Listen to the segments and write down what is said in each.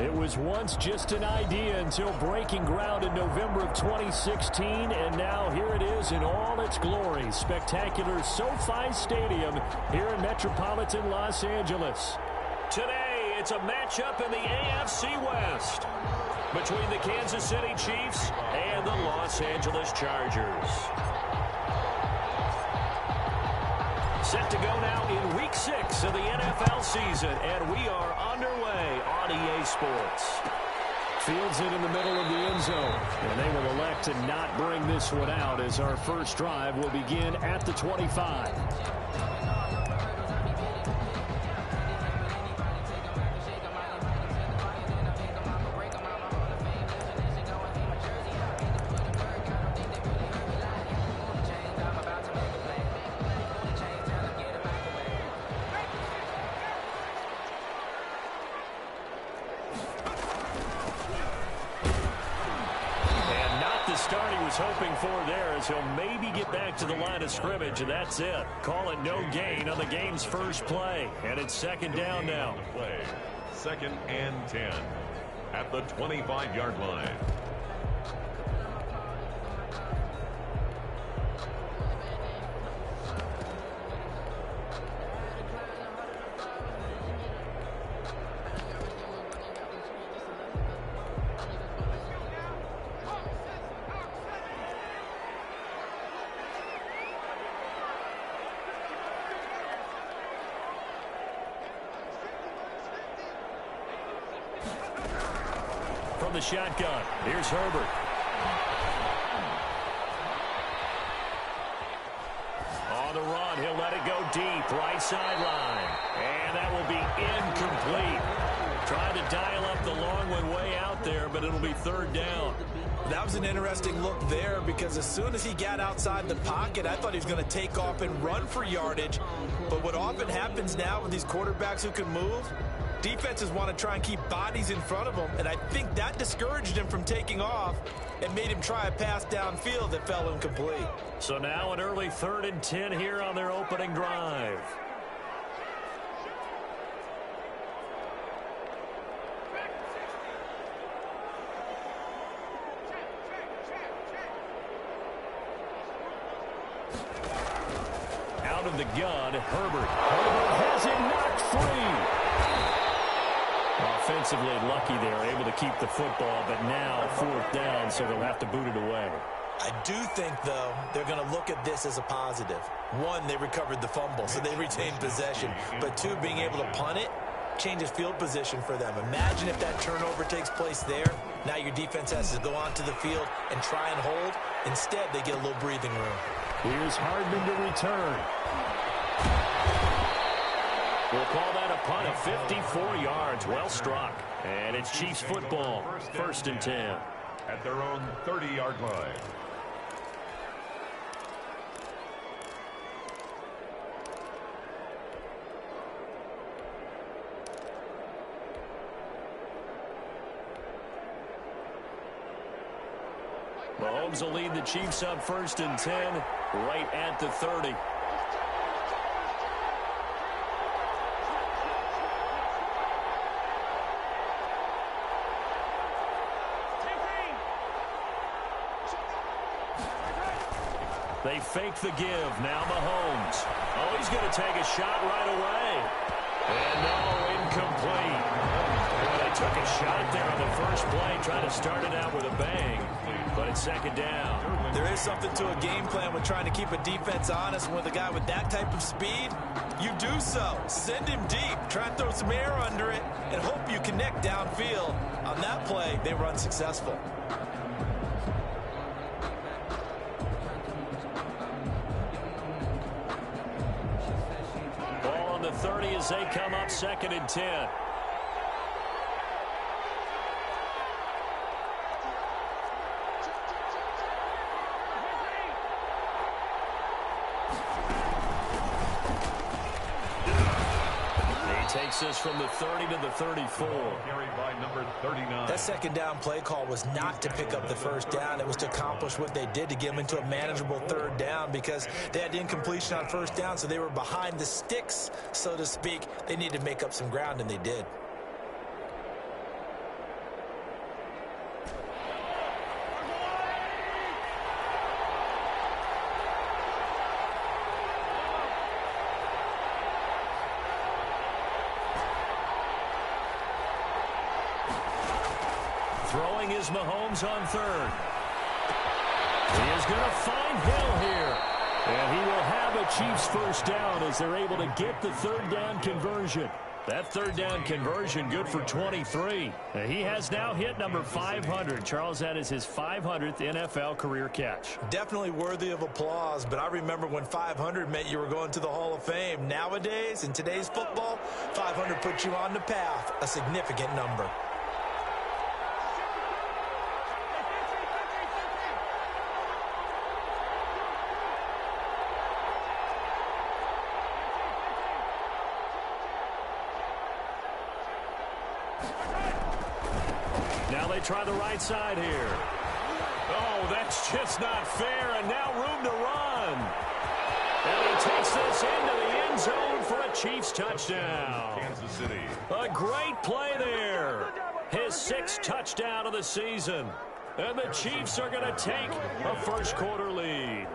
It was once just an idea until breaking ground in November of 2016, and now here it is in all its glory. Spectacular SoFi Stadium here in metropolitan Los Angeles. Today, it's a matchup in the AFC West between the Kansas City Chiefs and the Los Angeles Chargers. Set to go now in Week 6 of the NFL season, and we are underway on EA Sports. Fields it in the middle of the end zone, and they will elect to not bring this one out as our first drive will begin at the 25. Hoping for there as he'll maybe get back to the line of scrimmage, and that's it. Call it no gain on the game's first play, and it's second down now. Play 2nd and 10 at the 25-yard line. From the shotgun, here's Herbert. On the run, he'll let it go deep, right sideline. And that will be incomplete. Trying to dial up the long one way out there, but it'll be third down. That was an interesting look there because as soon as he got outside the pocket, I thought he was going to take off and run for yardage. But what often happens now with these quarterbacks who can move, defenses want to try and keep bodies in front of them, and I think that discouraged him from taking off and made him try a pass downfield that fell incomplete. So now an early 3rd and 10 here on their opening drive. Out of the gun, Herbert. Herbert has it knocked free. Offensively lucky there, able to keep the football, but now 4th down, so they'll have to boot it away. I do think, though, they're going to look at this as a positive. 1, they recovered the fumble, so they retained possession. But 2, being able to punt it changes field position for them. Imagine if that turnover takes place there. Now your defense has to go onto the field and try and hold. Instead, they get a little breathing room. Here's Hardman to return. We'll call that a punt of 54 yards. Well struck. And it's Chiefs football. 1st and 10. At their own 30-yard line. Mahomes will lead the Chiefs up 1st and 10 right at the 30. They fake the give. Now Mahomes. Oh, he's going to take a shot right away. And no, incomplete. Well, they took a shot there on the first play, trying to start it out with a bang. But it's 2nd down. There is something to a game plan with trying to keep a defense honest. With a guy with that type of speed, you do so. Send him deep. Try and throw some air under it and hope you connect downfield. On that play, they were unsuccessful. Ball on the 30 as they come up 2nd and 10. Takes us from the 30 to the 34. Carried by number 39. That 2nd down play call was not to pick up the 1st down. It was to accomplish what they did to get them into a manageable 3rd down because they had incompletion on 1st down, so they were behind the sticks, so to speak. They needed to make up some ground, and they did. Throwing is Mahomes on third. He is going to find Hill here. And he will have a Chiefs first down as they're able to get the third down conversion. That third down conversion good for 23. He has now hit number 500. Charles, that is his 500th NFL career catch. Definitely worthy of applause, but I remember when 500 meant you were going to the Hall of Fame. Nowadays, in today's football, 500 puts you on the path, a significant number. Now they try the right side here. Oh, that's just not fair, and now room to run. And he takes this into the end zone for a Chiefs touchdown. Kansas City. A great play there. His 6th touchdown of the season. And the Chiefs are going to take a first quarter lead.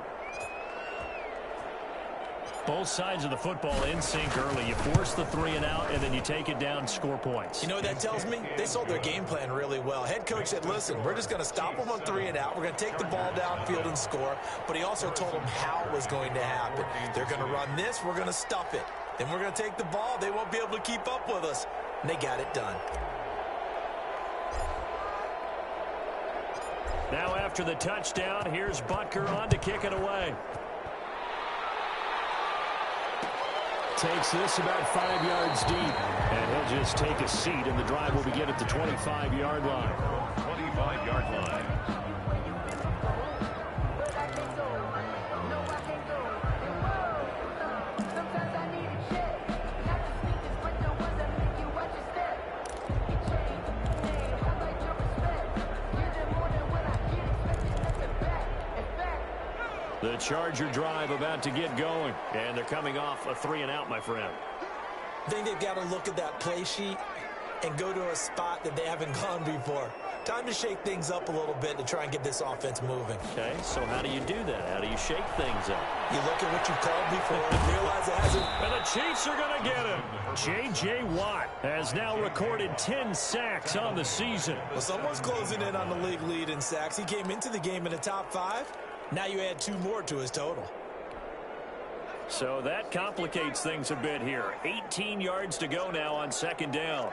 Both sides of the football in sync early. You force the 3 and out, and then you take it down, score points. You know what that tells me? They sold their game plan really well. Head coach said, listen, we're just going to stop them on 3 and out. We're going to take the ball downfield and score. But he also told them how it was going to happen. They're going to run this. We're going to stuff it. Then we're going to take the ball. They won't be able to keep up with us. And they got it done. Now after the touchdown, here's Butker on to kick it away. Takes this about 5 yards deep, and he'll just take a seat, and the drive will begin at the 25-yard line. 25-yard line. The Charger drive about to get going, and they're coming off a 3 and out, my friend. I think they've got to look at that play sheet and go to a spot that they haven't gone before. Time to shake things up a little bit to try and get this offense moving. Okay, so how do you do that? How do you shake things up? You look at what you called before and realize it hasn't. And the Chiefs are going to get him. J.J. Watt has now recorded 10 sacks on the season. Well, someone's closing in on the league lead in sacks. He came into the game in the top 5. Now you add 2 more to his total. So that complicates things a bit here. 18 yards to go now on second down.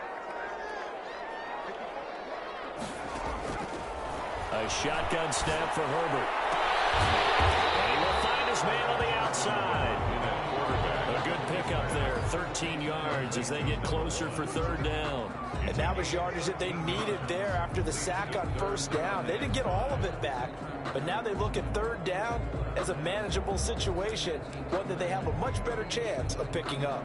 A shotgun snap for Herbert. And he will find his man on the outside. A good pickup there. 13 yards as they get closer for third down. And that was yardage that they needed there after the sack on first down. They didn't get all of it back, but now they look at third down as a manageable situation, one that they have a much better chance of picking up.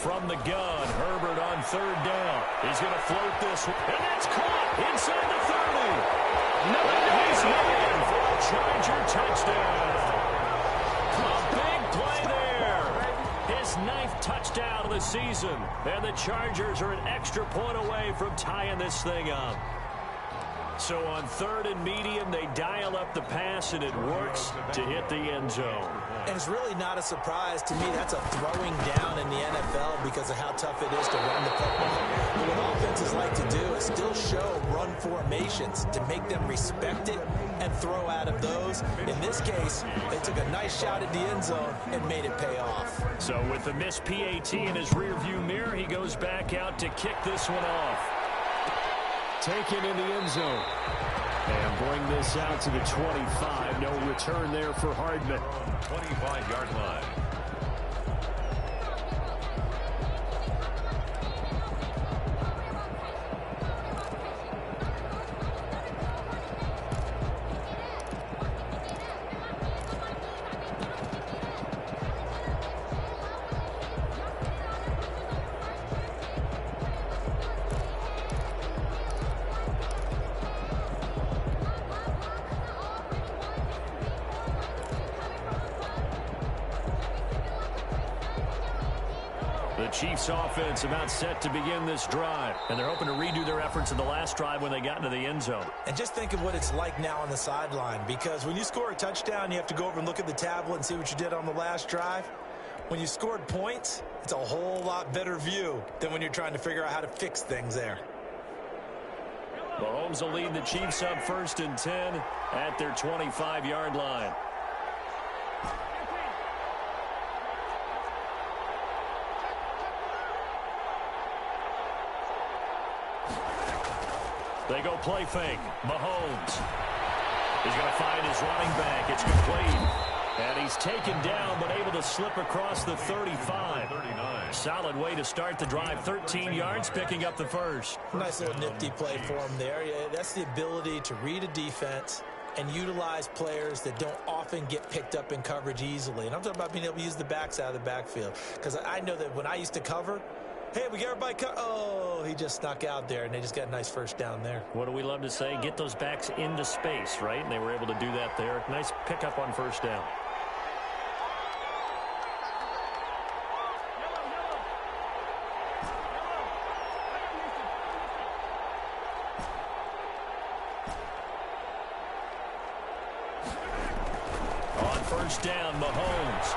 From the gun, Herbert on third down. He's going to float this, and that's caught inside the 30. And he's in for a Charger touchdown. A big play there. His 9th touchdown of the season, and the Chargers are an extra point away from tying this thing up. So on 3rd and medium, they dial up the pass, and it works to hit the end zone. And it's really not a surprise to me. That's a throwing down in the NFL because of how tough it is to run the football. But what offenses like to do is still show run formations to make them respect it and throw out of those. In this case, they took a nice shot at the end zone and made it pay off. So with the missed PAT in his rearview mirror, he goes back out to kick this one off. Taken in the end zone. And bring this out to the 25. No return there for Hardman. 25-yard line. The Chiefs offense about set to begin this drive. And they're hoping to redo their efforts in the last drive when they got into the end zone. And just think of what it's like now on the sideline. Because when you score a touchdown, you have to go over and look at the tablet and see what you did on the last drive. When you scored points, it's a whole lot better view than when you're trying to figure out how to fix things there. Mahomes will lead the Chiefs up 1st and 10 at their 25-yard line. They go play fake. Mahomes. He's going to find his running back. It's complete. And he's taken down but able to slip across the 35. 39. Solid way to start the drive. 13 yards, picking up the first. Nice little nifty play for him there. Yeah, that's the ability to read a defense and utilize players that don't often get picked up in coverage easily. And I'm talking about being able to use the backs out of the backfield. Because I know that when I used to cover, hey, we get everybody cut. Oh, he just snuck out there, and they just got a nice first down there. What do we love to say? Get those backs into space, right? And they were able to do that there. Nice pickup on first down. On first down, Mahomes.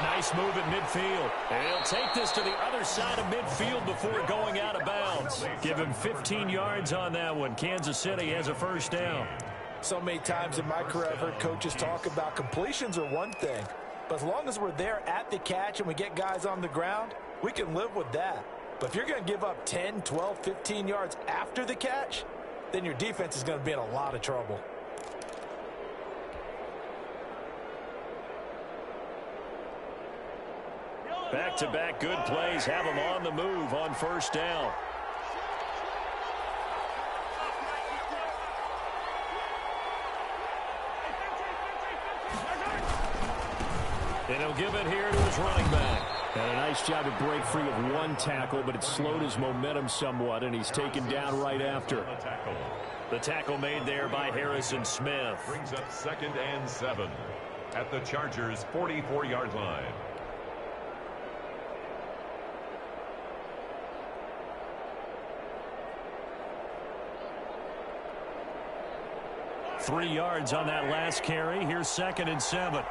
Nice move at midfield. And he'll take this to the other side of midfield before going out of bounds. Give him 15 yards on that one. Kansas City has a first down. So many times in my career, I've heard coaches talk about completions are one thing. But as long as we're there at the catch and we get guys on the ground, we can live with that. But if you're going to give up 10, 12, 15 yards after the catch, then your defense is going to be in a lot of trouble. Back-to-back good plays have them on the move on first down. And he'll give it here to his running back. And a nice job to break free of one tackle, but it slowed his momentum somewhat, and he's taken down right after. The tackle made there by Harrison Smith. Brings up 2nd and 7 at the Chargers' 44-yard line. Three yards on that last carry. Here's 2nd and 7.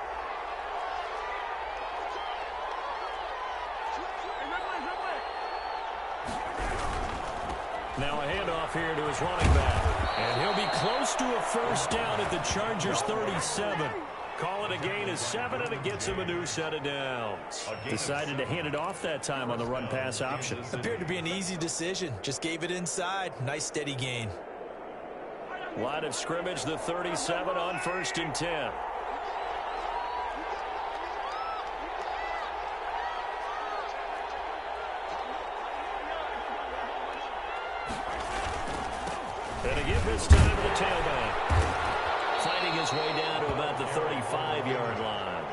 Now a handoff here to his running back. And he'll be close to a first down at the Chargers' 37. Call it a gain of 7, and it gets him a new set of downs. Decided to hand it off that time on the run-pass option. Appeared to be an easy decision. Just gave it inside. Nice steady gain. Line of scrimmage, the 37 on 1st and 10. And a give this time to the tailback. Fighting his way down to about the 35-yard line.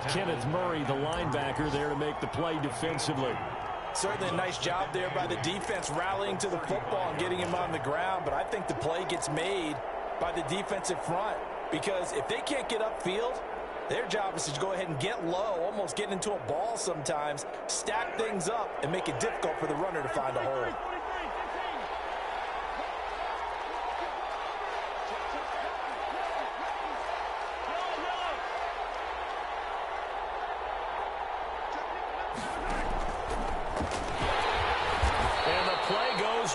Kenneth Murray, the linebacker, there to make the play defensively. Certainly a nice job there by the defense rallying to the football and getting him on the ground, but I think the play gets made by the defensive front because if they can't get upfield, their job is to go ahead and get low, almost get into a ball sometimes, stack things up, and make it difficult for the runner to find a hole.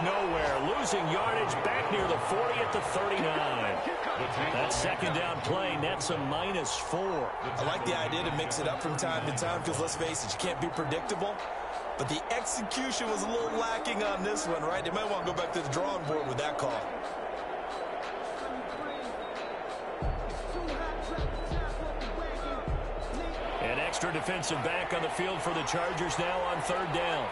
Nowhere, losing yardage back near the 40 at the 39. That second down play nets a -4. I like the idea to mix it up from time to time because let's face it, you can't be predictable. But the execution was a little lacking on this one, right? They might want to go back to the drawing board with that call. An extra defensive back on the field for the Chargers now on 3rd down.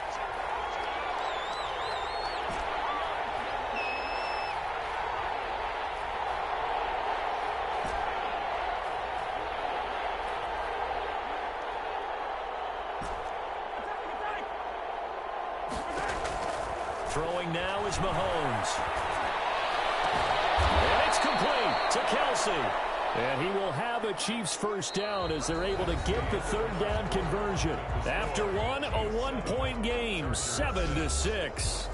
Throwing now is Mahomes. And it's complete to Kelsey. And he will have a Chiefs first down as they're able to get the third down conversion. After one, a 1-point game, 7-6.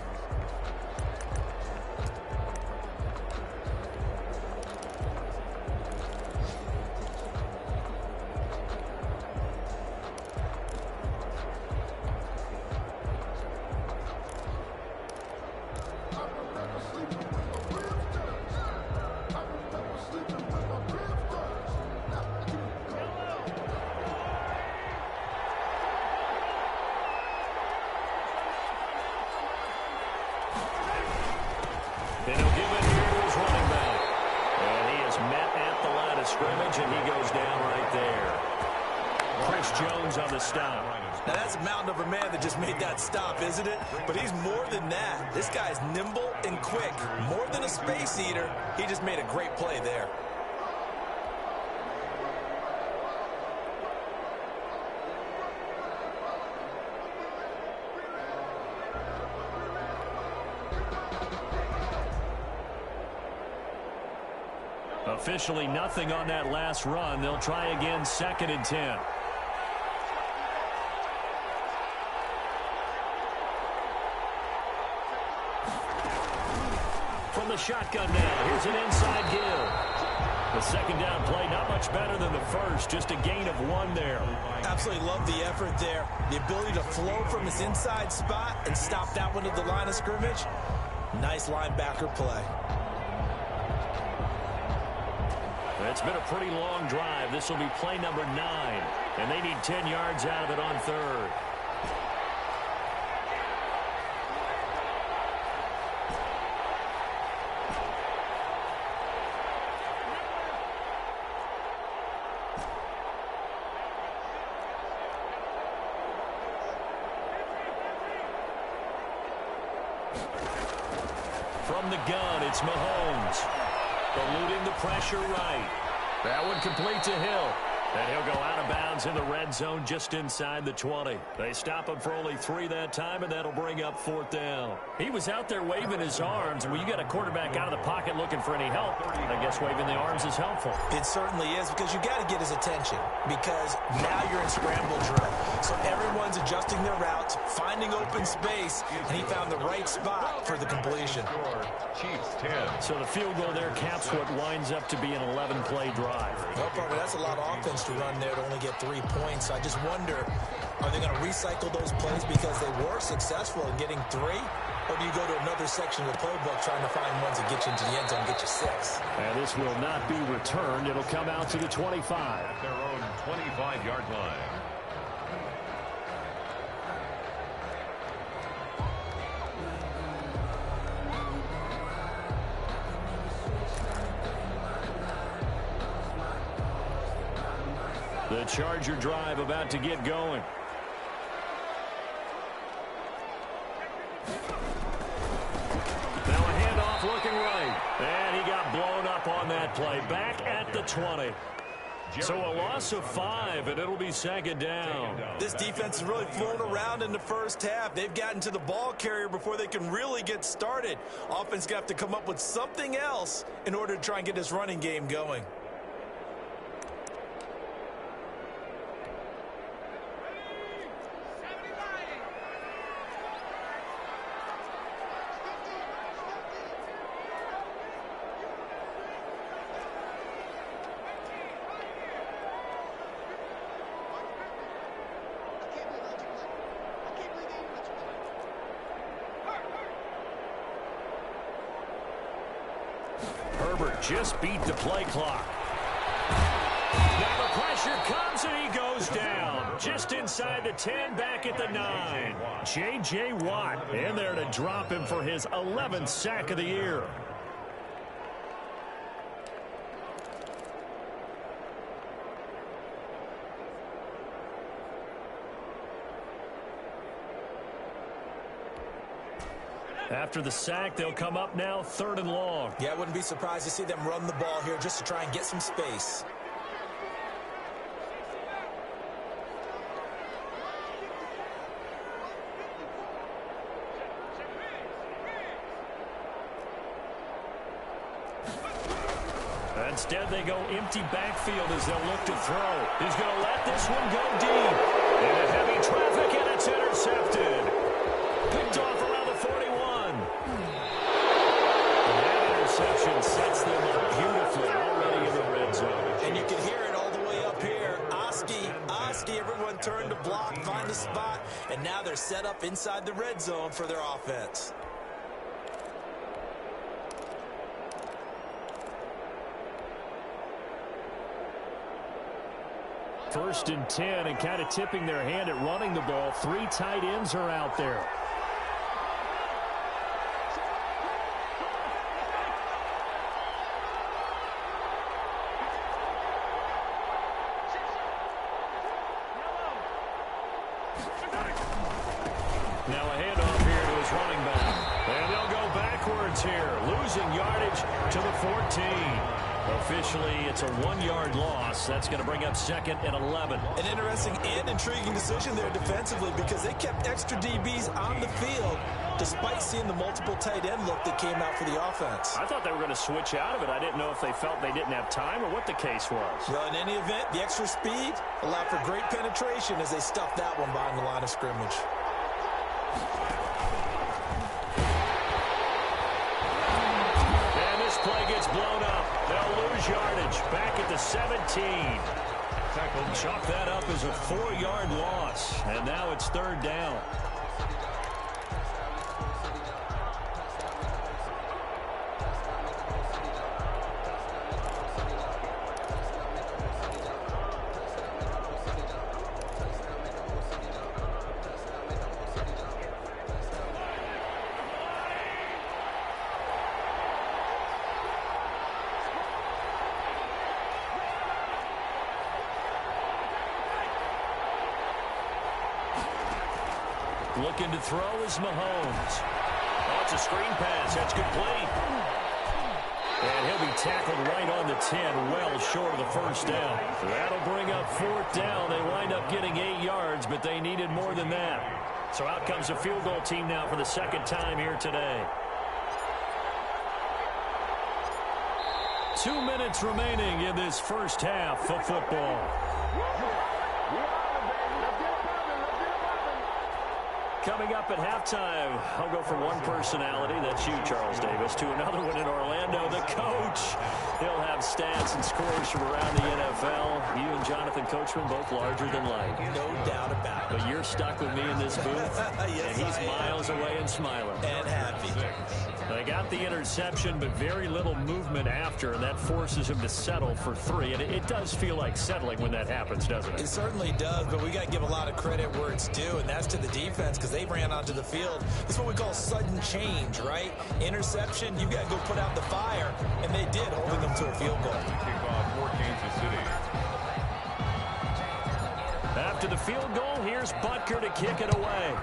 And he'll give it here to his running back. And he is met at the line of scrimmage, and he goes down right there. Chris Jones on the stop. Now, that's a mountain of a man that just made that stop, isn't it? But he's more than that. This guy's nimble and quick. More than a space eater, he just made a great play there. Officially nothing on that last run. They'll try again, 2nd and 10. From the shotgun now, here's an inside give. The second down play, not much better than the first, just a gain of 1 there. Absolutely love the effort there. The ability to flow from his inside spot and stop that one at the line of scrimmage. Nice linebacker play. It's been a pretty long drive. This will be play number 9. And they need 10 yards out of it on 3rd. From the gun, it's Mahomes. Eluding the pressure right. That one complete to Hill. And he'll go out of bounds in the red zone just inside the 20. They stop him for only 3 that time, and that'll bring up 4th down. He was out there waving his arms. When you got a quarterback out of the pocket looking for any help, I guess waving the arms is helpful. It certainly is, because you got to get his attention, because now you're in scramble drill. So everyone's adjusting their routes, finding open space, and he found the right spot for the completion. Chiefs 10. So the field goal there caps what winds up to be an 11-play drive. Well, Barbara, that's a lot of offense to run there to only get 3 points. I just wonder, are they going to recycle those plays because they were successful in getting 3? Or do you go to another section of the playbook trying to find ones that get you into the end zone and get you 6? And this will not be returned. It'll come out to the 25. At their own 25-yard line. The Charger drive about to get going. Now a handoff looking right. And he got blown up on that play. Back at the 20. So a loss of 5, and it'll be 2nd down. This defense has really flown around in the first half. They've gotten to the ball carrier before they can really get started. Offense going to have to come up with something else in order to try and get this running game going. Herbert just beat the play clock. Now the pressure comes and he goes down. Just inside the 10, back at the 9. J.J. Watt in there to drop him for his 11th sack of the year. After the sack, they'll come up now 3rd and long. Yeah, I wouldn't be surprised to see them run the ball here just to try and get some space. Instead, they go empty backfield as they'll look to throw. He's going to let this one go deep. Into heavy traffic, and it's intercepted. Picked off around the 41. And that interception sets them up beautifully already in the red zone. And you can hear it all the way up here. Oski, everyone turned to block, find a spot, and now they're set up inside the red zone for their offense. First and 10, and kind of tipping their hand at running the ball. 3 tight ends are out there. Now a handoff here to his running back. And they'll go backwards here, losing yardage to the 14. Officially, it's a 1-yard loss. That's going to bring up 2nd and 11. An interesting and intriguing decision there defensively because they kept extra DBs on the field despite seeing the multiple tight end look that came out for the offense. I thought they were going to switch out of it. I didn't know if they felt they didn't have time or what the case was. Well, in any event, the extra speed allowed for great penetration as they stuffed that one behind the line of scrimmage. Play gets blown up. They'll lose yardage. Back at the 17. Chalk that up as a 4-yard loss. And now it's 3rd down. Looking to throw is Mahomes. Oh, it's a screen pass. That's complete. And he'll be tackled right on the 10, well short of the first down. That'll bring up 4th down. They wind up getting 8 yards, but they needed more than that. So out comes a field goal team now for the 2nd time here today. 2 minutes remaining in this first half of football. Coming up at halftime, I'll go from one personality, that's you, Charles Davis, to another one in Orlando, the coach. He'll have stats and scores from around the NFL. You and Jonathan Coachman, both larger than life. No doubt about it. But you're stuck with me in this booth, yes, and he's miles away and smiling. And happy. They got the interception, but very little movement after, and that forces him to settle for 3. And it does feel like settling when that happens, doesn't it? It certainly does, but we got to give a lot of credit where it's due, and that's to the defense because they ran onto the field. This is what we call sudden change, right? Interception, you got to go put out the fire, and they did, holding them to a field goal. Kickoff for Kansas City. After the field goal, here's Butker to kick it away.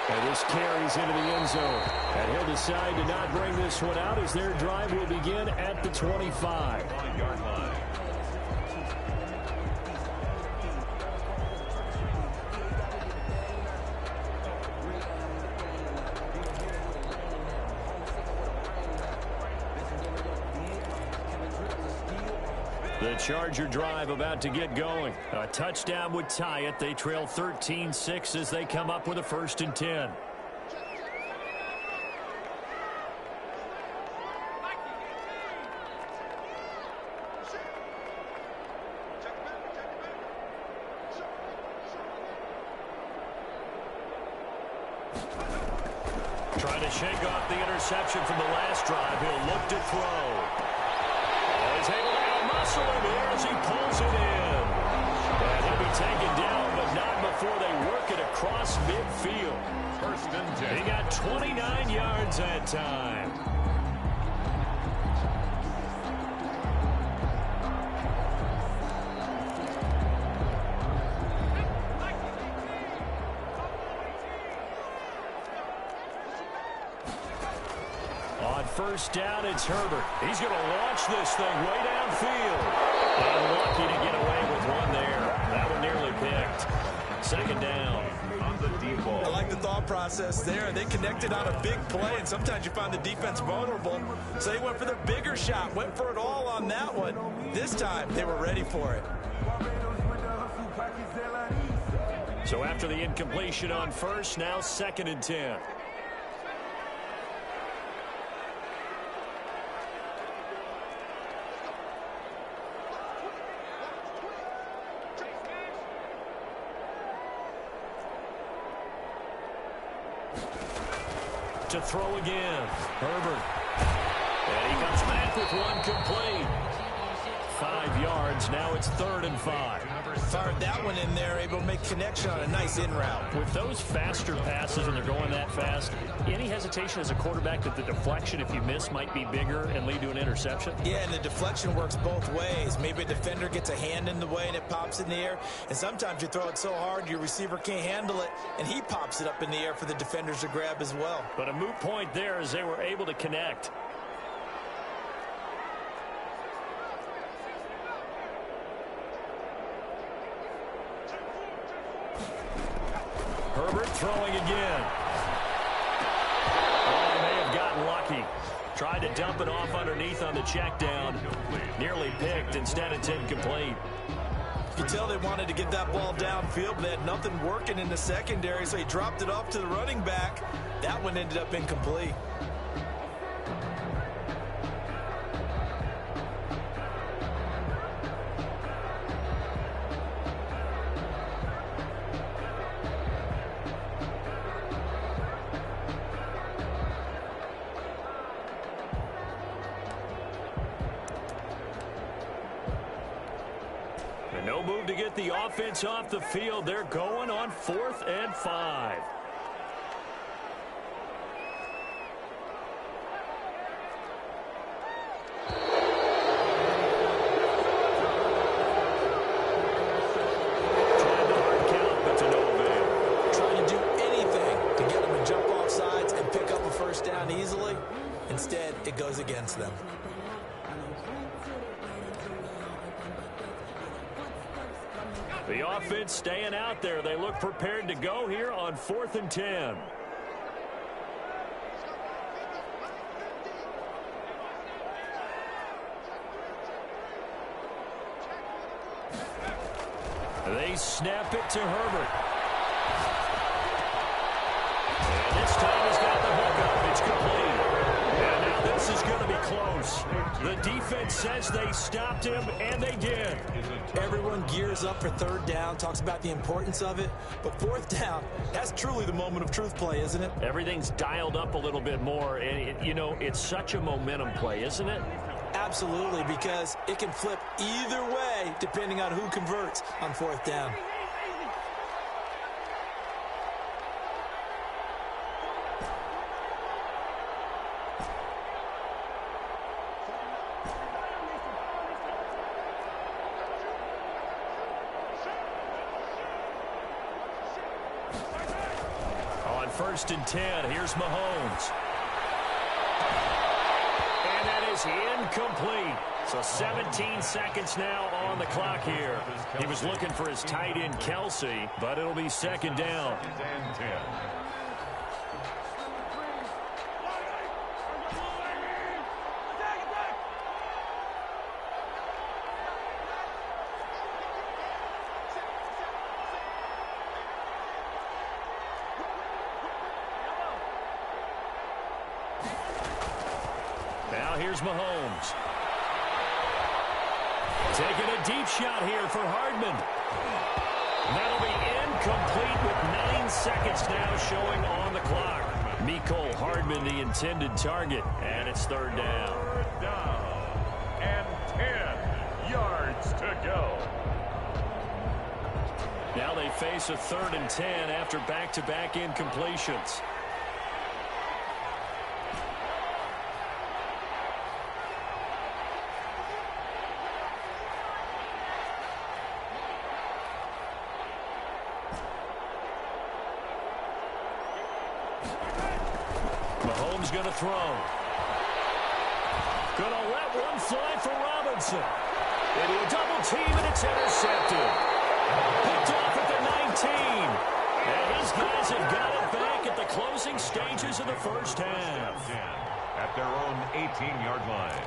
And this carries into the end zone. And he'll decide to not bring this one out as their drive will begin at the 25. 5-yard line. The Charger drive about to get going. A touchdown would tie it. They trail 13-6 as they come up with a 1st and 10. Trying to shake off the interception from the last drive. He'll look to throw. He's able to out-muscle him here as he pulls it in. And he'll be taken down, but not before they work it across midfield. 1st and 10. He got 29 yards that time. On 1st down, it's Herbert. He's going to launch this thing way downfield. Unlucky to get away with one there. That one nearly picked. 2nd down. On the deep ball. I like the thought process there. They connected on a big play, and sometimes you find the defense vulnerable. So they went for the bigger shot, went for it all on that one. This time, they were ready for it. So after the incompletion on first, now 2nd and 10. To throw again, Herbert. And he comes back with one complete. 5 yards, now it's 3rd and 5. Fired that one in there, able to make connection on a nice in route. With those faster passes and they're going that fast, any hesitation as a quarterback that the deflection, if you miss, might be bigger and lead to an interception? Yeah, and the deflection works both ways. Maybe a defender gets a hand in the way and it pops in the air. And sometimes you throw it so hard your receiver can't handle it, and he pops it up in the air for the defenders to grab as well. But a moot point there as they were able to connect. Herbert throwing again. Oh, they may have gotten lucky. Tried to dump it off underneath on the check down. Nearly picked, instead it's incomplete. You tell they wanted to get that ball downfield, but they had nothing working in the secondary, so he dropped it off to the running back. That one ended up incomplete. No move to get the offense off the field. They're going on 4th and 5. Trying to hard count, but to no avail. Trying to do anything to get them to jump off sides and pick up a first down easily. Instead, it goes against them. The offense staying out there. They look prepared to go here on 4th and 10. They snap it to Herbert. And this time he's got the hook up. It's complete. And now this is going to be close. The defense says they stopped him, and they did. Everyone gears up for 3rd down, talks about the importance of it. But 4th down, that's truly the moment of truth play, isn't it? Everything's dialed up a little bit more. And, it's such a momentum play, isn't it? Absolutely, because it can flip either way depending on who converts on 4th down. On 1st and 10, here's Mahomes. And that is incomplete. So 17 seconds now on the clock here. He was looking for his tight end, Kelsey, but it'll be 2nd down. Now here's Mahomes. Taking a deep shot here for Hardman. That'll be incomplete with 9 seconds now showing on the clock. Mecole Hardman, the intended target, and it's 3rd down. 3rd down and 10 yards to go. Now they face a 3rd and 10 after back-to-back incompletions. Mahomes going to throw. Going to let one fly for Robinson. Into a double team, and it's intercepted. Picked off at the 19. And these guys have got it back at the closing stages of the first half. At their own 18-yard line.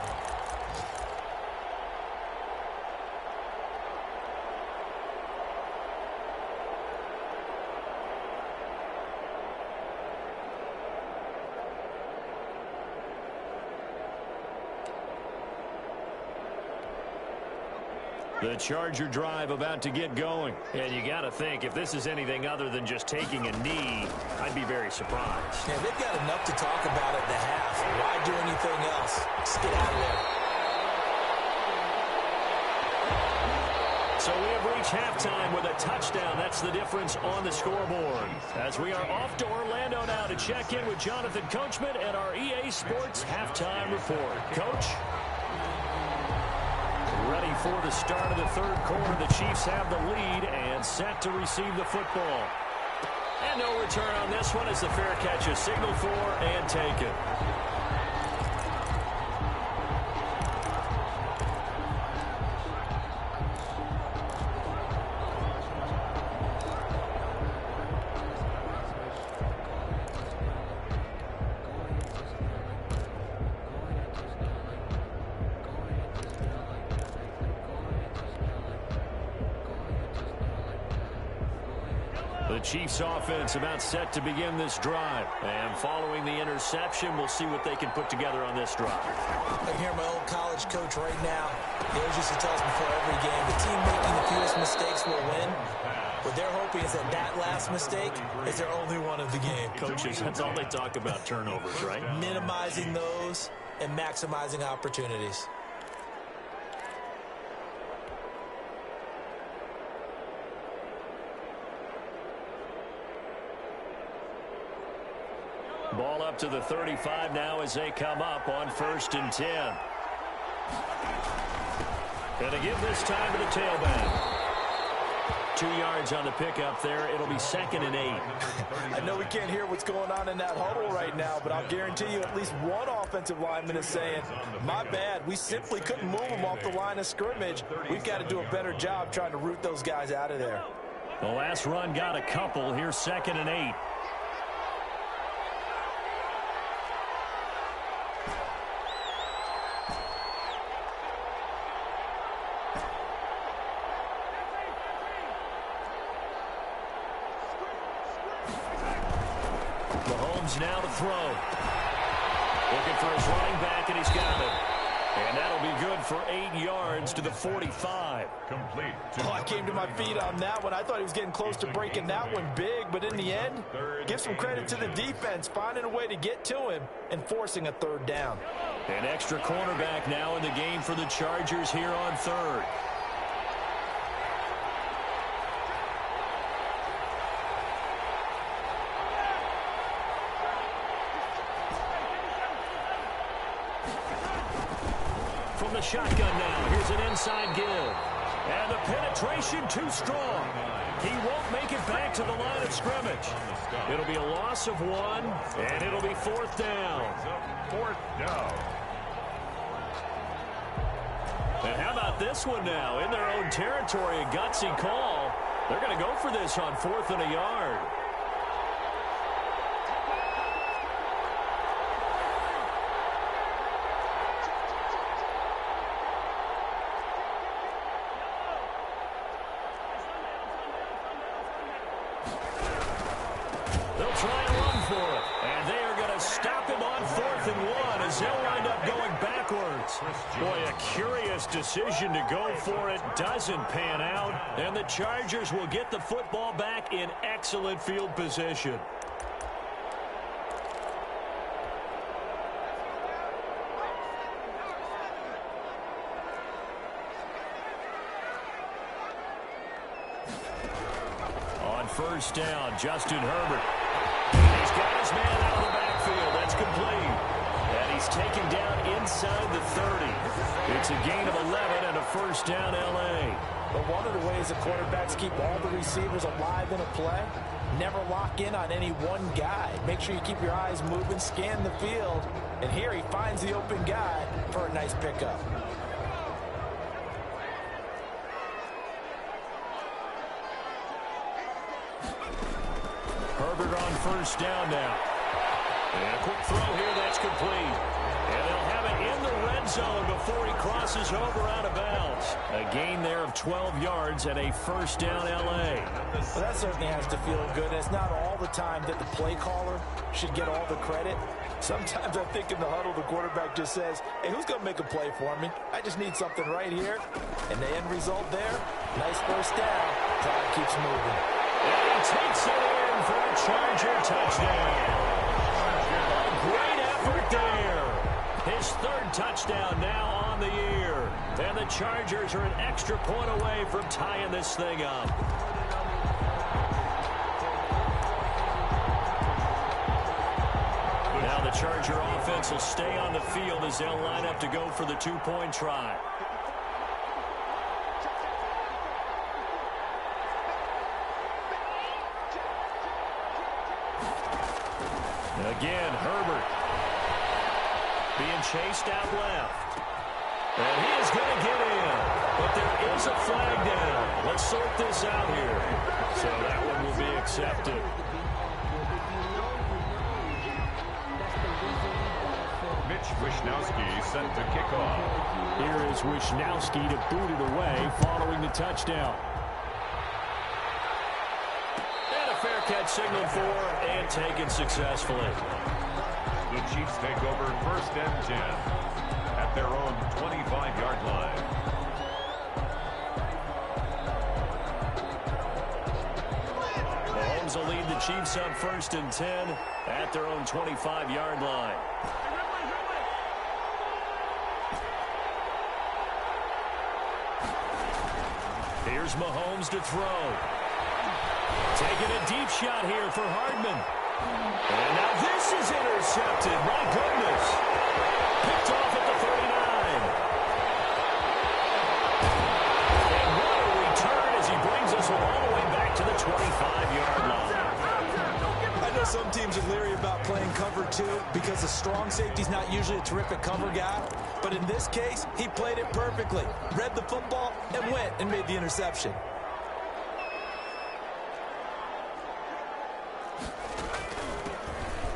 The Charger drive about to get going. And you got to think, if this is anything other than just taking a knee, I'd be very surprised. Yeah, they've got enough to talk about at the half. Why do anything else? Just get out of there. So we have reached halftime with a touchdown. That's the difference on the scoreboard. As we are off to Orlando now to check in with Jonathan Coachman at our EA Sports Halftime Report. Coach? Ready for the start of the third quarter. The Chiefs have the lead and set to receive the football. And no return on this one as the fair catch is signaled for and taken. The Chiefs offense about set to begin this drive. And following the interception, we'll see what they can put together on this drive. I can hear my old college coach right now. He always used to tell us before every game, the team making the fewest mistakes will win. What they're hoping is that that last mistake is their only one of the game. Coaches, that's all they talk about, turnovers, right? Minimizing those and maximizing opportunities. Ball up to the 35 now as they come up on 1st and 10. Gonna give this time to the tailback. 2 yards on the pickup there. It'll be 2nd and 8. I know we can't hear what's going on in that huddle right now, but I'll guarantee you at least one offensive lineman is saying, my bad, we simply couldn't move them off the line of scrimmage. We've got to do a better job trying to root those guys out of there. The last run got a couple. Here's 2nd and 8. Now to throw. Looking for his running back, and he's got it. And that'll be good for 8 yards to the 45. Complete. Oh, I came to my feet on that one. I thought he was getting close to breaking that one big, but in the end, give some credit to the defense, finding a way to get to him and forcing a 3rd down. An extra cornerback now in the game for the Chargers here on 3rd. From the shotgun now, here's an inside give. And the penetration too strong. He won't make it back to the line of scrimmage. It'll be a loss of 1, and it'll be 4th down. 4th down. And how about this one now? In their own territory, a gutsy call. They're going to go for this on 4th and a yard. They'll try and run for it. And they are going to stop him on 4th and 1 as they'll wind up going backwards. Boy, a curious decision to go for it. Doesn't pan out. And the Chargers will get the football back in excellent field position. On 1st down, Justin Herbert. He's got his man out of the backfield. That's complete. And he's taken down inside the 30. It's a gain of 11 and a 1st down, L.A. But one of the ways the quarterbacks keep all the receivers alive in a play, never lock in on any one guy. Make sure you keep your eyes moving, scan the field. And here he finds the open guy for a nice pickup. Herbert on first down now. And a quick throw here that's complete. And they'll have it in the red zone before he crosses over out of bounds. A gain there of 12 yards and a first down L.A. Well, that certainly has to feel good. It's not all the time that the play caller should get all the credit. Sometimes I think in the huddle, the quarterback just says, hey, who's going to make a play for me? I just need something right here. And the end result there, nice first down. Clock keeps moving. And he takes it in for a Charger touchdown. A great effort there. His third touchdown now on the year. And the Chargers are an extra point away from tying this thing up. Now the Charger offense will stay on the field as they'll line up to go for the two-point try. And again, Herbert being chased out left. And he is going to get in. But there is a flag down. Let's sort this out here. So that one will be accepted. Mitch Wishnowsky set to kick off. Here is Wishnowsky to boot it away following the touchdown. And a fair catch signaled for and taken successfully. The Chiefs take over first and 10 at their own 25-yard line. Mahomes will lead the Chiefs up first and 10 at their own 25-yard line. Here's Mahomes to throw. Taking a deep shot here for Hardman. And now this is intercepted. My goodness. Picked off at the 39. And what a return as he brings us all the way back to the 25-yard line. I know some teams are leery about playing cover two because the strong safety's not usually a terrific cover guy. But in this case, he played it perfectly. Read the football and went and made the interception.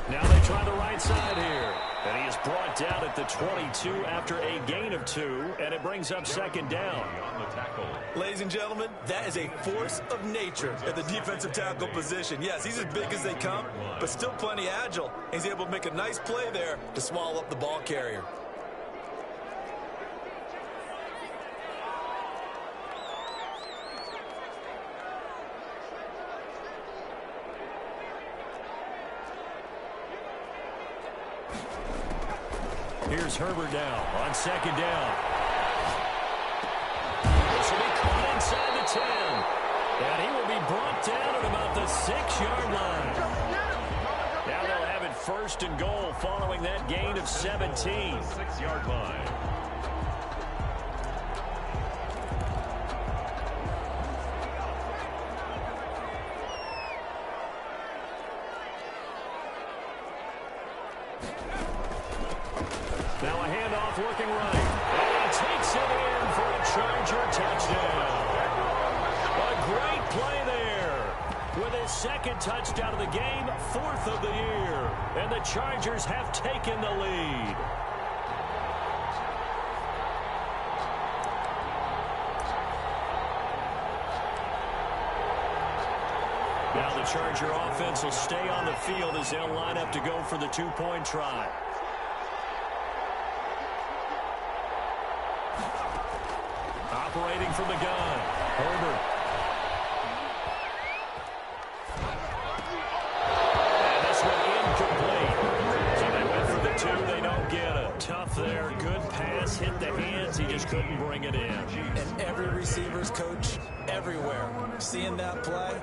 Now they try the right side here. And he is brought down at the 22 after a gain of 2. And it brings up second down. On the tackle. Ladies and gentlemen, that is a force of nature at the defensive tackle position. Yes, he's as big as they come, but still plenty agile. He's able to make a nice play there to swallow up the ball carrier. Here's Herbert now on second down. This will be caught inside the 10. And he will be brought down at about the 6-yard line. Now they'll have it first and goal following that gain of 17. 6-yard line. Now a handoff looking right. And he takes it in for a Charger touchdown. A great play there. With his second touchdown of the game, 4th of the year. And the Chargers have taken the lead. Now the Charger offense will stay on the field as they'll line up to go for the two-point try. Operating from the gun, Herbert. And this one incomplete. So they went for the 2, they don't get it. Tough there, good pass, hit the hands, he just couldn't bring it in. And every receiver's coach everywhere. Seeing that play,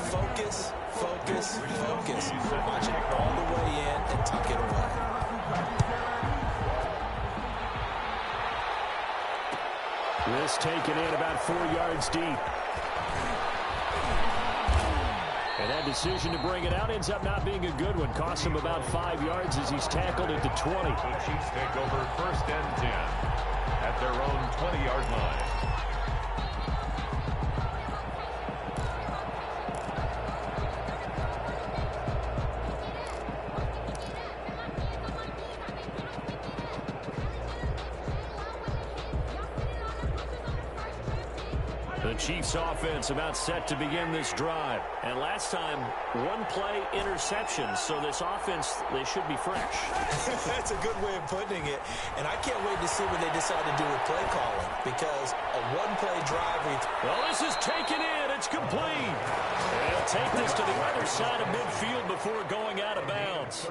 focus, focus, focus. Watch it all the way in and tuck it away. This taken in about 4 yards deep. And that decision to bring it out ends up not being a good one. Costs him about 5 yards as he's tackled at the 20. The Chiefs take over first and 10 at their own 20-yard line. Chiefs offense about set to begin this drive. And last time, one play interception. So this offense, they should be fresh. That's a good way of putting it. And I can't wait to see what they decide to do with play calling, because a one-play drive. Well, this is taken in. It's complete. They'll take this to the other side of midfield before going out of bounds.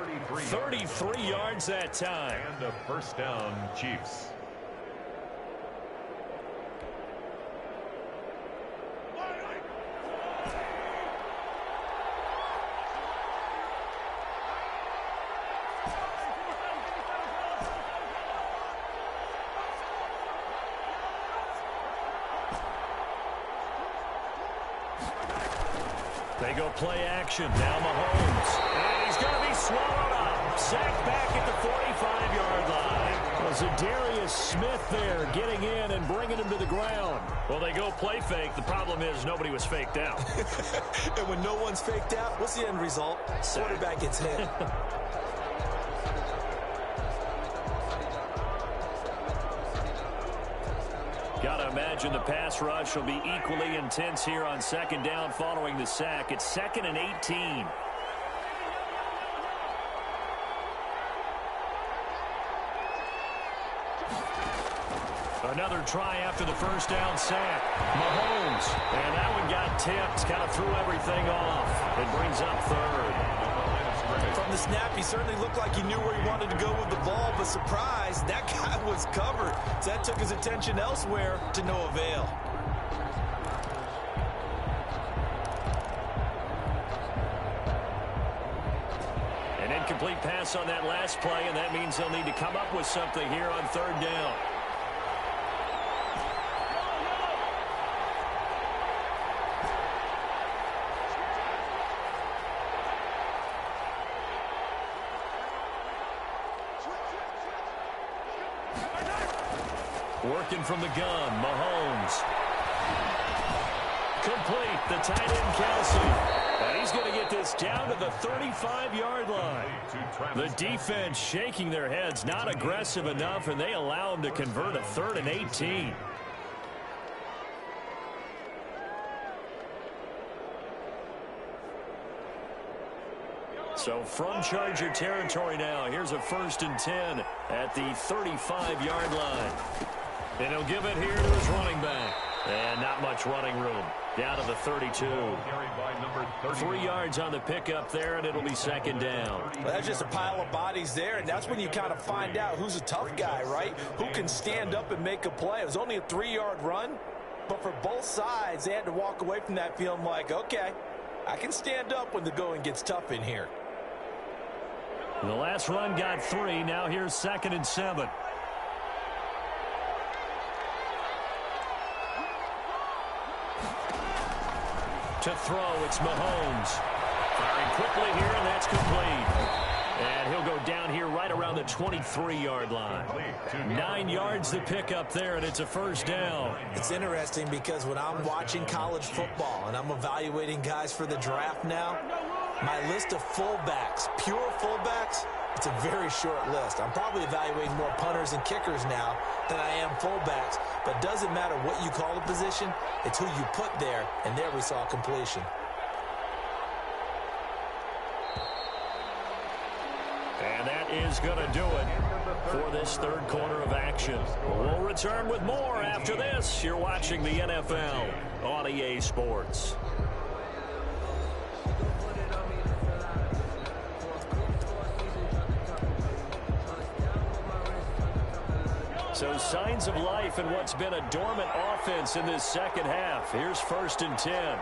33 yards that time. And a first down, Chiefs. They go play action. Now Mahomes. And he's going to be swallowed up. Sacked back at the 45-yard line. Was Zadarius Smith there getting in and bringing him to the ground? Well, they go play fake. The problem is nobody was faked out. And when no one's faked out, what's the end result? Quarterback gets hit. Got to imagine the pass rush will be equally intense here on second down following the sack. It's 2nd and 18. Another try after the first down sack. Mahomes. And that one got tipped. Kind of threw everything off. It brings up third. From the snap, he certainly looked like he knew where he wanted to go with the ball, but surprise, that guy was covered. So that took his attention elsewhere to no avail. An incomplete pass on that last play, and that means they'll need to come up with something here on third down. Working from the gun, Mahomes. Complete, the tight end Kelsey. And he's going to get this down to the 35-yard line. The defense shaking their heads, not aggressive enough, and they allow him to convert a 3rd and 18. So from Charger territory now, here's a 1st and 10 at the 35-yard line. And he'll give it here to his running back. And not much running room. Down to the 32. 3 yards on the pickup there, and it'll be 2nd down. Well, that's just a pile of bodies there, and that's when you kind of find out who's a tough guy, right? Who can stand up and make a play. It was only a 3-yard run, but for both sides, they had to walk away from that feeling like, okay, I can stand up when the going gets tough in here. The last run got 3. Now here's 2nd and 7. To throw, it's Mahomes. Firing quickly here, and that's complete. And he'll go down here right around the 23-yard line. 9 yards to pick up there, and it's a 1st down. It's interesting because when I'm watching college football and I'm evaluating guys for the draft now, my list of fullbacks, pure fullbacks, it's a very short list. I'm probably evaluating more punters and kickers now than I am fullbacks. But it doesn't matter what you call the position, it's who you put there, and there we saw completion. And that is going to do it for this 3rd quarter of action. We'll return with more after this. You're watching the NFL on EA Sports. So signs of life in what's been a dormant offense in this second half. Here's 1st and 10.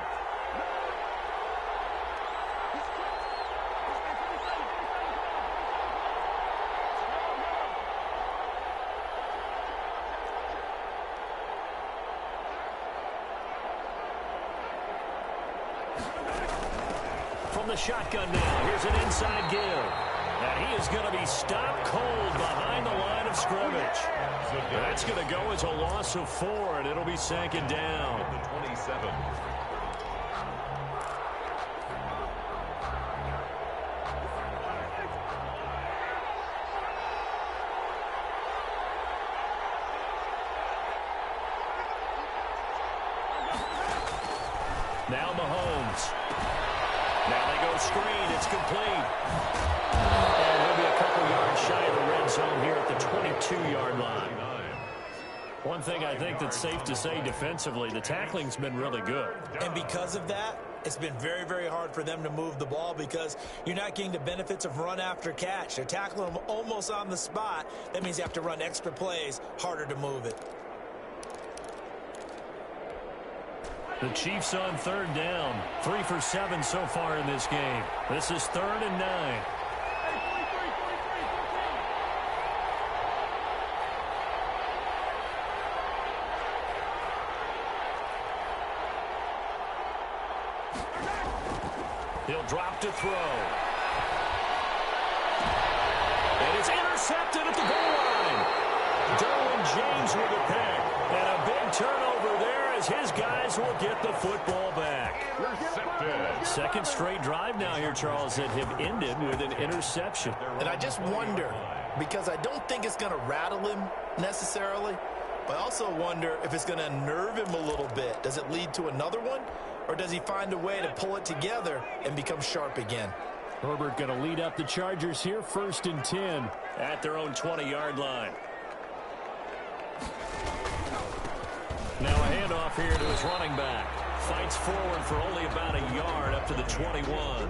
From the shotgun now, here's an inside give. And he is going to be stopped cold behind the line of scrimmage. That's going to go as a loss of 4, and it'll be 2nd down. The 27. Now Mahomes. Now they go screen. It's complete. And he'll be a couple yards shy of the red zone here at the 22-yard line. One thing I think that's safe to say defensively, the tackling's been really good. And because of that, it's been very, very hard for them to move the ball because you're not getting the benefits of run after catch. They're tackling them almost on the spot. That means you have to run extra plays, harder to move it. The Chiefs on third down. 3 for 7 so far in this game. This is 3rd and 9. He'll drop to throw. And it's intercepted at the goal line. Derwin James with a pick. And a big turnover there as his guys will get the football back. Intercepted. Second straight drive now here, Charles, that have ended with an interception. And I just wonder, because I don't think it's going to rattle him necessarily, but I also wonder if it's going to unnerve him a little bit. Does it lead to another one? Or does he find a way to pull it together and become sharp again? Herbert going to lead up the Chargers here, 1st and 10 at their own 20-yard line. Now a handoff here to his running back. Fights forward for only about a yard up to the 21.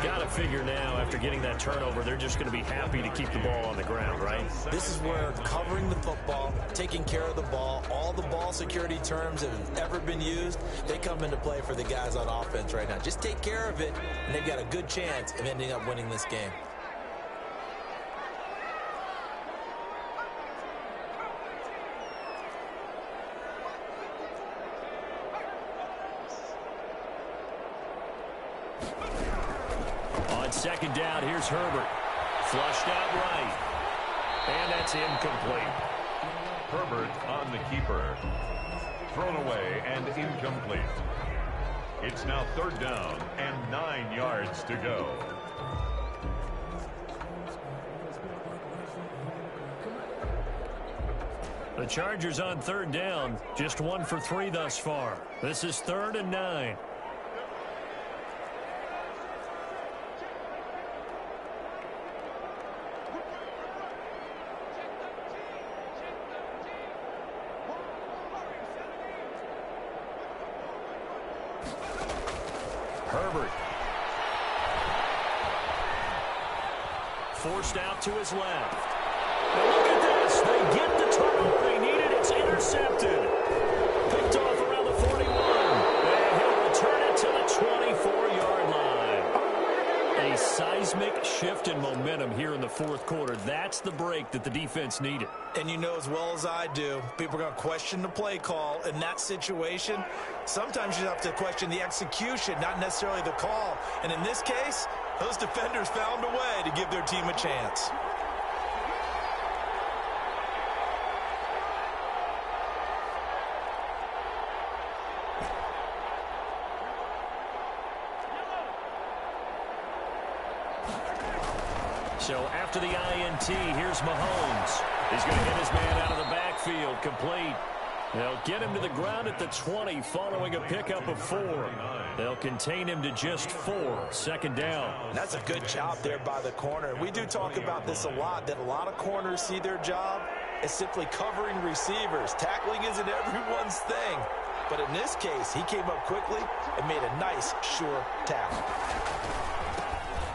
Got to figure now, after getting that turnover, they're just going to be happy to keep the ball on the ground, right? This is where covering the football, taking care of the ball, all the ball security terms that have ever been used, they come into play for the guys on offense right now. Just take care of it, and they've got a good chance of ending up winning this game. Second down, here's Herbert. Flushed out right. And that's incomplete. Herbert on the keeper. Thrown away and incomplete. It's now 3rd down and 9 yards to go. The Chargers on 3rd down. Just 1 for 3 thus far. This is 3rd and 9. Herbert. Forced out to his left. And look at this. They get the turnover they needed. It's intercepted. Picked off around the 41. And he'll return it to the 24-yard line. A seismic shift in momentum here in the 4th quarter. That's the break that the defense needed. And you know as well as I do, people are going to question the play call in that situation. Sometimes you have to question the execution, not necessarily the call. And in this case, those defenders found a way to give their team a chance. So after the INT, here's Mahomes. He's going to hit his man out of the backfield, complete. They'll get him to the ground at the 20 following a pickup of 4. They'll contain him to just 4. 2nd down. That's a good job there by the corner. We do talk about this a lot, that a lot of corners see their job as simply covering receivers. Tackling isn't everyone's thing. But in this case, he came up quickly and made a nice, sure tackle.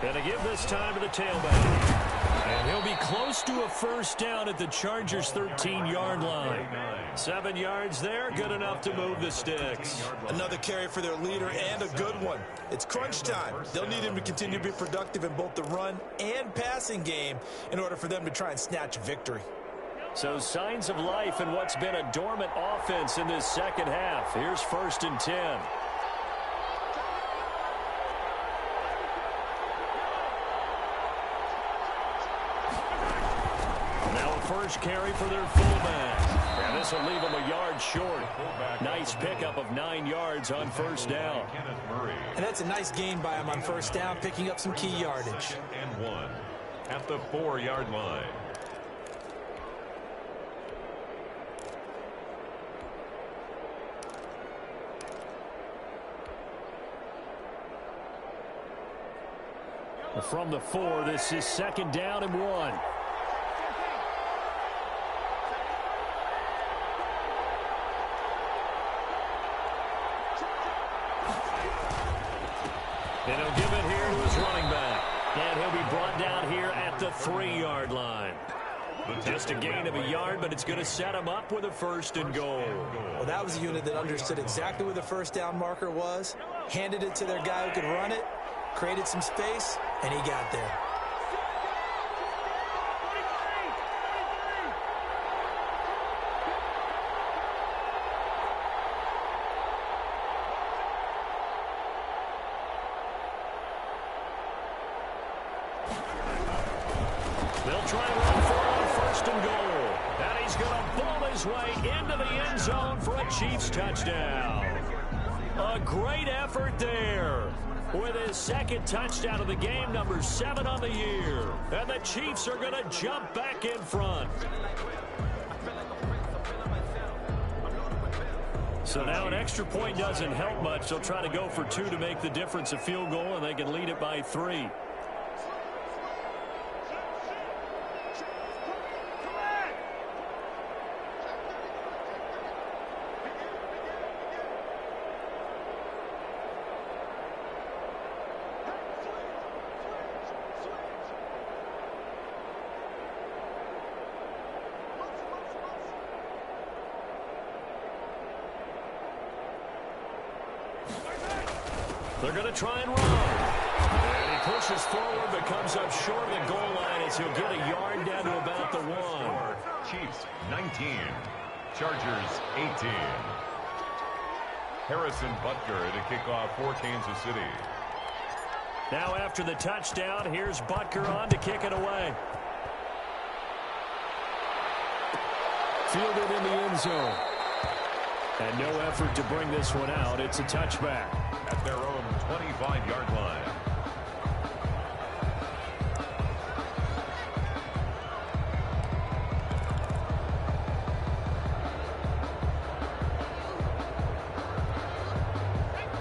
Going to give this time to the tailback. And he'll be close to a 1st down at the Chargers' 13-yard line. 7 yards there, good enough to move the sticks. Another carry for their leader and a good one. It's crunch time. They'll need him to continue to be productive in both the run and passing game in order for them to try and snatch a victory. So signs of life in what's been a dormant offense in this 2nd half. Here's 1st and 10. First carry for their fullback. And this will leave him a yard short. Nice pickup of 9 yards on 1st down. And that's a nice gain by him on 1st down, picking up some key yardage. And 1 at the 4-yard line. From the 4, this is 2nd down and 1. And he'll give it here to his running back. And he'll be brought down here at the 3-yard line. Just a gain of a yard, but it's going to set him up with a 1st and goal. Well, that was a unit that understood exactly where the 1st down marker was, handed it to their guy who could run it, created some space, and he got there. They'll try and run for it on 1st and goal. And he's going to ball his way into the end zone for a Chiefs touchdown. A great effort there. With his 2nd touchdown of the game, number 7 on the year. And the Chiefs are going to jump back in front. So now an extra point doesn't help much. They'll try to go for 2 to make the difference a field goal, and they can lead it by 3. They're going to try and run. And he pushes forward, but comes up short of the goal line as he'll get a yard down to about the 1. Chiefs 19, Chargers 18. Harrison Butker to kick off for Kansas City. Now after the touchdown, here's Butker on to kick it away. Fielded in the end zone. And no effort to bring this one out. It's a touchback. At their own 25-yard line.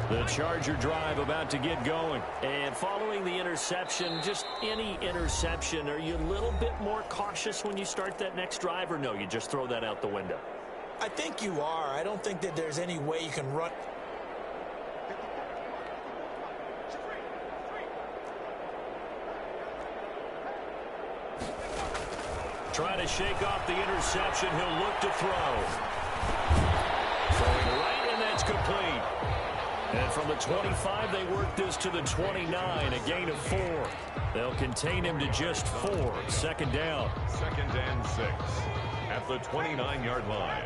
The Charger drive about to get going. And following the interception, just any interception, are you a little bit more cautious when you start that next drive, or no, you just throw that out the window? I think you are. I don't think that there's any way you can run. Trying to shake off the interception. He'll look to throw. Throwing right, and that's complete. And from the 25, they work this to the 29, a gain of 4. They'll contain him to just 4. 2nd down. 2nd and 6 at the 29-yard line.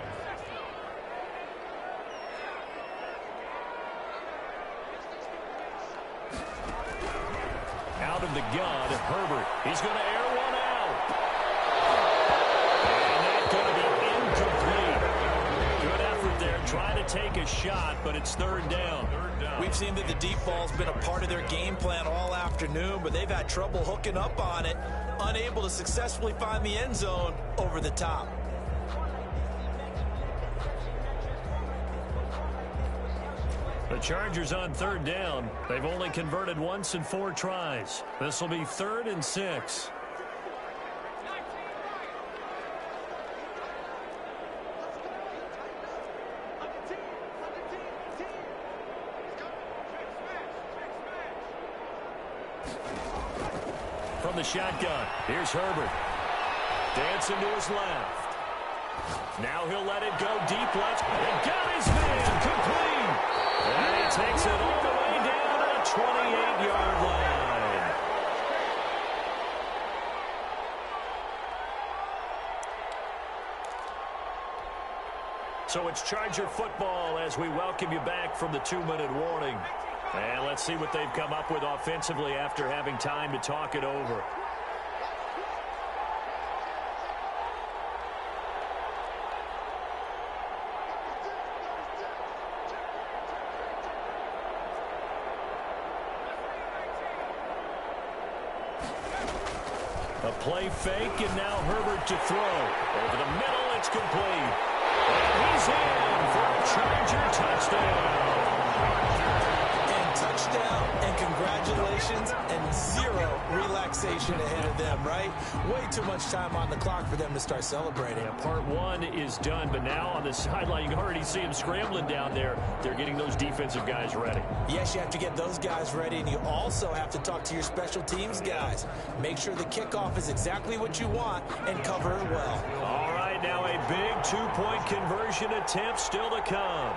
Out of the gun, Herbert. He's going to air one out. And that's going to be incomplete. Good effort there, trying to take a shot, but it's 3rd down. We've seen that the deep ball's been a part of their game plan all afternoon, but they've had trouble hooking up on it, unable to successfully find the end zone over the top. The Chargers on 3rd down. They've only converted once in 4 tries. This will be 3rd and 6. From the shotgun, here's Herbert. Dancing to his left. Now he'll let it go deep left. And got his man complete. And he takes it all the way down to the 28-yard line. So it's Charger football as we welcome you back from the 2-minute warning. And let's see what they've come up with offensively after having time to talk it over. A play fake, and now Herbert to throw. Over the middle, it's complete. And he's in for a Charger touchdown. And touchdown, and congratulations, and 0 relaxation ahead of them, right? Way too much time on the clock for them to start celebrating. Yeah, part one is done, but now on the sideline, you can already see them scrambling down there. They're getting those defensive guys ready. Yes, you have to get those guys ready, and you also have to talk to your special teams guys. Make sure the kickoff is exactly what you want and cover it well. All right, now a big two-point conversion attempt still to come.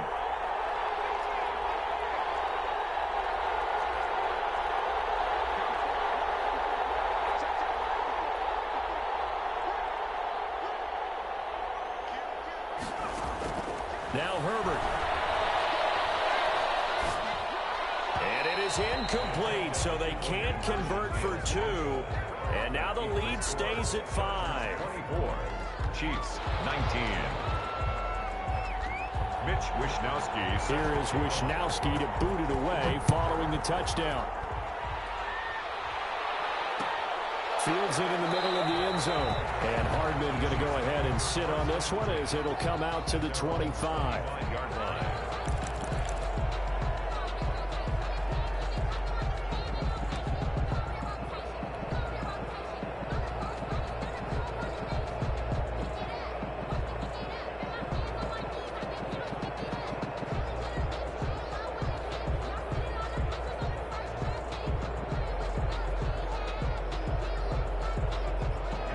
Now Herbert. And it is incomplete, so they can't convert for two. And now the lead stays at 5. 24. Chiefs, 19. Mitch Wishnowsky. Here is Wishnowsky to boot it away following the touchdown. Fields it in the middle of the end zone. And Hardman going to go ahead and sit on this one as it'll come out to the 25. 5-yard line.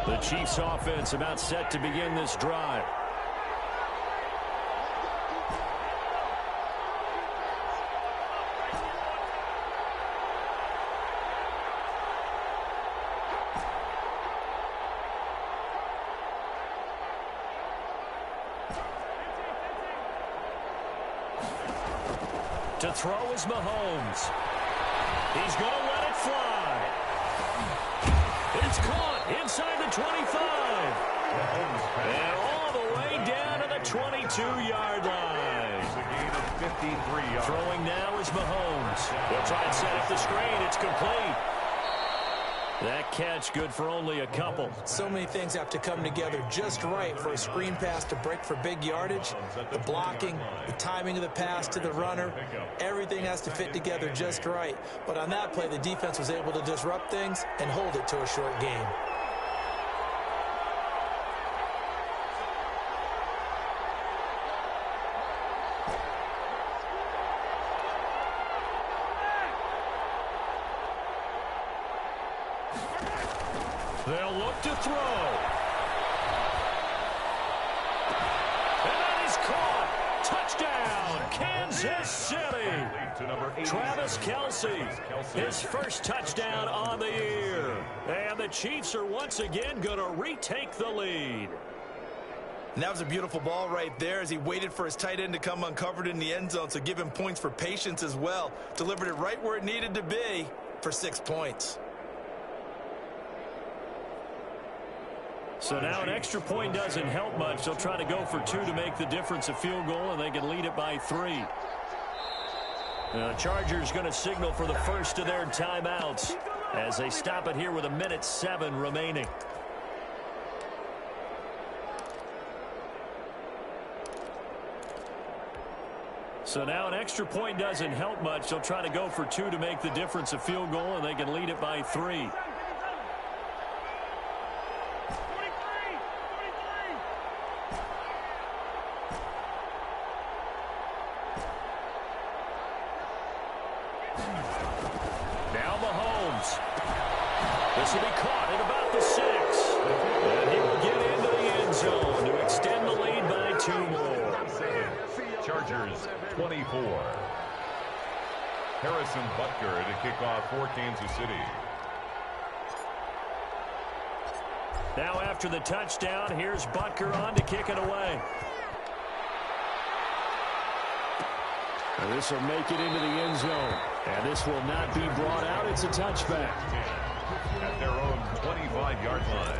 The Chiefs offense about set to begin this drive. To throw is Mahomes. He's going to let it fly. It's caught inside the 25. And all the way down to the 22-yard line. It's a gain of 53 yards. Throwing now is Mahomes. They'll try and set up the screen. It's complete. That catch good for only a couple. So many things have to come together just right for a screen pass to break for big yardage. The blocking, the timing of the pass to the runner, everything has to fit together just right. But on that play, the defense was able to disrupt things and hold it to a short game. They'll look to throw. And that is caught. Touchdown, Kansas City. Travis Kelce, his first touchdown on the year. And the Chiefs are once again going to retake the lead. And that was a beautiful ball right there as he waited for his tight end to come uncovered in the end zone, so give him points for patience as well. Delivered it right where it needed to be for 6 points. So now an extra point doesn't help much. They'll try to go for 2 to make the difference a field goal, and they can lead it by 3. The Chargers going to signal for the first of their timeouts as they stop it here with 1:07 remaining. So now an extra point doesn't help much. They'll try to go for 2 to make the difference a field goal, and they can lead it by 3. Now Mahomes. This will be caught at about the 6. And he will get into the end zone to extend the lead by 2 more. Chargers 24. Harrison Butker to kick off for Kansas City. Now after the touchdown, here's Butker on to kick it away. And this will make it into the end zone. And this will not be brought out. It's a touchback. At their own 25-yard line.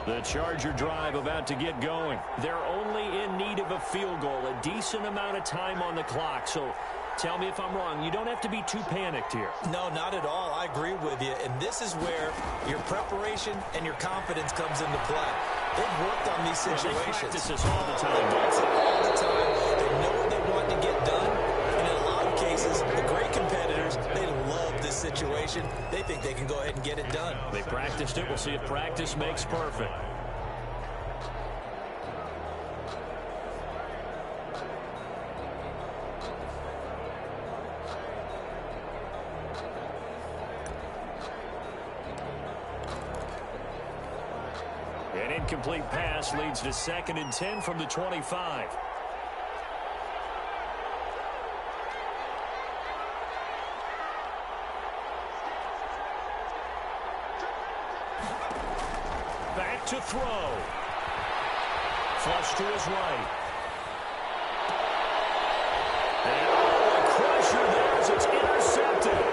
The Charger drive about to get going. They're only in need of a field goal, a decent amount of time on the clock. So Tell me if I'm wrong. You don't have to be too panicked here. No, not at all. I agree with you. And this is where your preparation and your confidence comes into play. They've worked on these situations. They practice this all the time. They practice it all the time. They know what they want to get done. And in a lot of cases, the great competitors, they love this situation. They think they can go ahead and get it done. They practiced it. We'll see if practice makes perfect. An incomplete pass leads to 2nd and 10 from the 25. Back to throw. Flush to his right. And a crusher there as it's intercepted.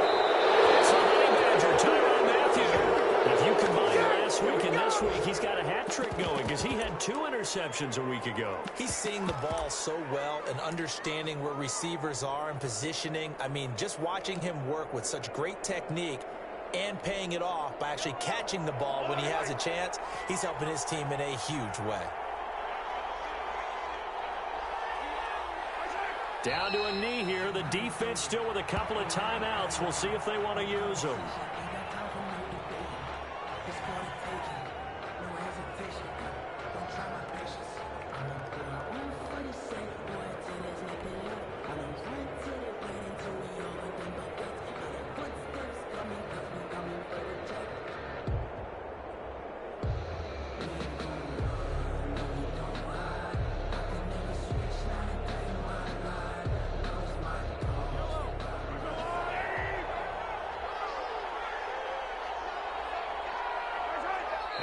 It's the Honey Badger, Tyrann Mathieu. If you combine last week and this week, he's got a hat trick going because he had 2 interceptions a week ago. He's seeing the ball so well and understanding where receivers are and positioning. I mean, just watching him work with such great technique and paying it off by actually catching the ball when he has a chance, he's helping his team in a huge way. Down to a knee here. The defense still with a couple of timeouts. We'll see if they want to use them.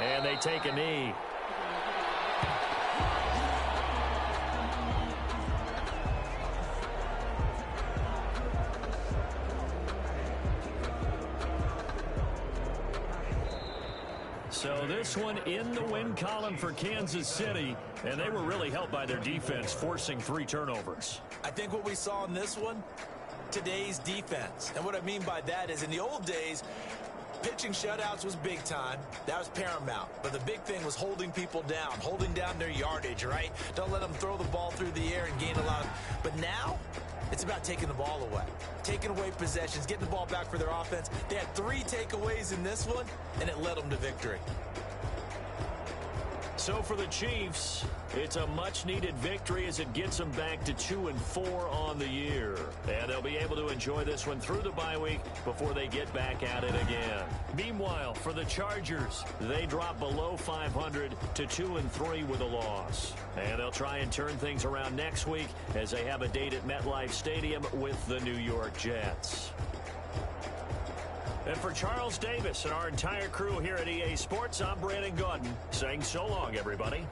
And they take a knee. So this one in the win column for Kansas City, and they were really helped by their defense, forcing 3 turnovers. I think what we saw in this one, today's defense. And what I mean by that is in the old days, pitching shutouts was big time. That was paramount. But the big thing was holding people down, holding down their yardage, right? Don't let them throw the ball through the air and gain a lot. But now, it's about taking the ball away. Taking away possessions, getting the ball back for their offense. They had 3 takeaways in this one, and it led them to victory. So for the Chiefs, it's a much-needed victory as it gets them back to 2-4 on the year. And they'll be able to enjoy this one through the bye week before they get back at it again. Meanwhile, for the Chargers, they drop below 500 to 2-3 with a loss. And they'll try and turn things around next week as they have a date at MetLife Stadium with the New York Jets. And for Charles Davis and our entire crew here at EA Sports, I'm Brandon Gaudin saying so long, everybody.